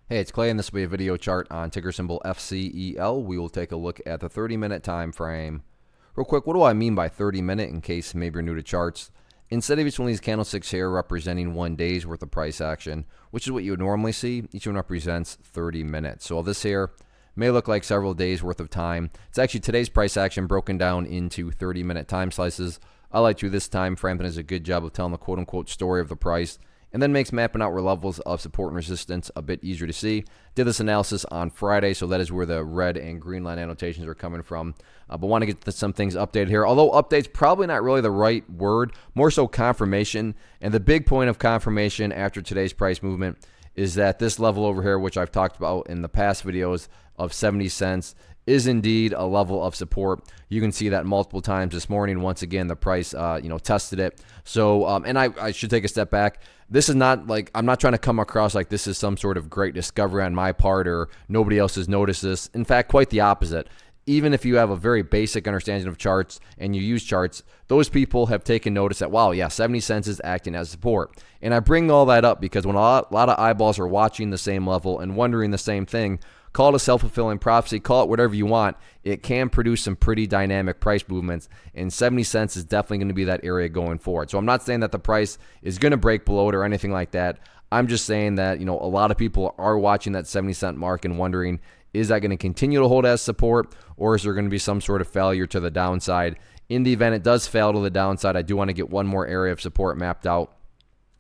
Hey, it's Clay, and this will be a video chart on ticker symbol FCEL. We will take a look at the 30-minute time frame. Real quick, what do I mean by 30-minute in case maybe you're new to charts? Instead of each one of these candlesticks here representing 1 day's worth of price action, which is what you would normally see, each one represents 30 minutes. So this here may look like several days worth of time. It's actually today's price action broken down into 30-minute time slices. I like to this time frame that does a good job of telling the quote-unquote story of the price, and then makes mapping out where levels of support and resistance a bit easier to see. Did this analysis on Friday, so that is where the red and green line annotations are coming from. But want to get some things updated here, although update's probably not really the right word, more so confirmation. And the big point of confirmation after today's price movement is that this level over here, which I've talked about in the past videos of 70 cents, is indeed a level of support. You can see that multiple times this morning. Once again, the price, tested it. So, and I should take a step back. This is not like, I'm not trying to come across like this is some sort of great discovery on my part or nobody else has noticed this. In fact, quite the opposite. Even if you have a very basic understanding of charts and you use charts, those people have taken notice that, wow, yeah, 70 cents is acting as support. And I bring all that up because when a lot of eyeballs are watching the same level and wondering the same thing, call it a self-fulfilling prophecy, call it whatever you want, it can produce some pretty dynamic price movements, and 70 cents is definitely going to be that area going forward. So I'm not saying that the price is going to break below it or anything like that. I'm just saying that, a lot of people are watching that 70 cent mark and wondering, is that going to continue to hold as support, or is there going to be some sort of failure to the downside? In the event it does fail to the downside, I do want to get one more area of support mapped out,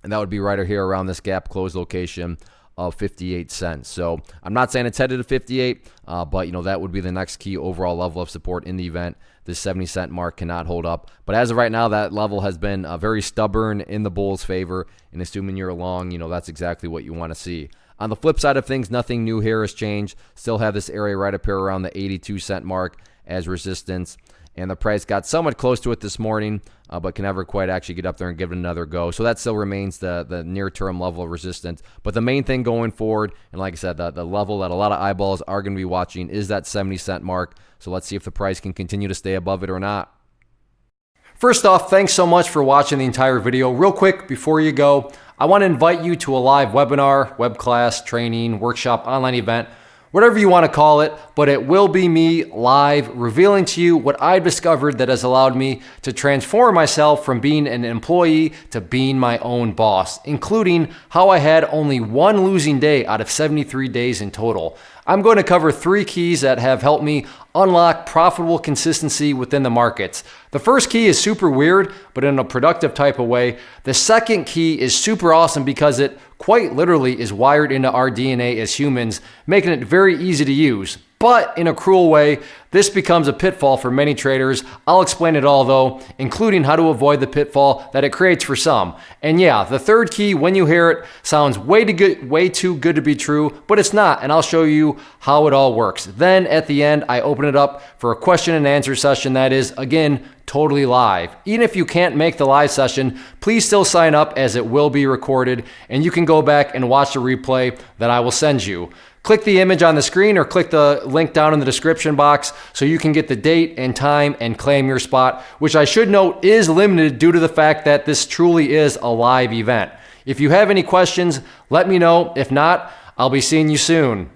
and that would be right here around this gap close location of 58 cents. So I'm not saying it's headed to 58, but that would be the next key overall level of support in the event this 70 cent mark cannot hold up. But as of right now, that level has been very stubborn in the bulls' favor, and assuming you're long, that's exactly what you want to see. On the flip side of things, nothing new here has changed. Still have this area right up here around the 82 cent mark as resistance. And the price got somewhat close to it this morning, but can never quite actually get up there and give it another go. So that still remains the near-term level of resistance. But the main thing going forward, and like I said, the level that a lot of eyeballs are going to be watching is that 70 cent mark. So let's see if the price can continue to stay above it or not. First off, thanks so much for watching the entire video. Real quick, before you go, I want to invite you to a live webinar, web class, training, workshop, online event, whatever you want to call it, but it will be me live revealing to you what I've discovered that has allowed me to transform myself from being an employee to being my own boss, including how I had only one losing day out of 73 days in total. I'm going to cover 3 keys that have helped me unlock profitable consistency within the markets. The first key is super weird, but in a productive type of way. The second key is super awesome because it quite literally is wired into our DNA as humans, making it very easy to use. But in a cruel way, this becomes a pitfall for many traders. I'll explain it all though, including how to avoid the pitfall that it creates for some. And yeah, the third key, when you hear it, sounds way too good to be true, but it's not, and I'll show you how it all works. Then at the end, I open it up for a question and answer session that is, again, totally live. Even if you can't make the live session, please still sign up as it will be recorded, and you can go back and watch the replay that I will send you. Click the image on the screen or click the link down in the description box so you can get the date and time and claim your spot, which I should note is limited due to the fact that this truly is a live event. If you have any questions, let me know. If not, I'll be seeing you soon.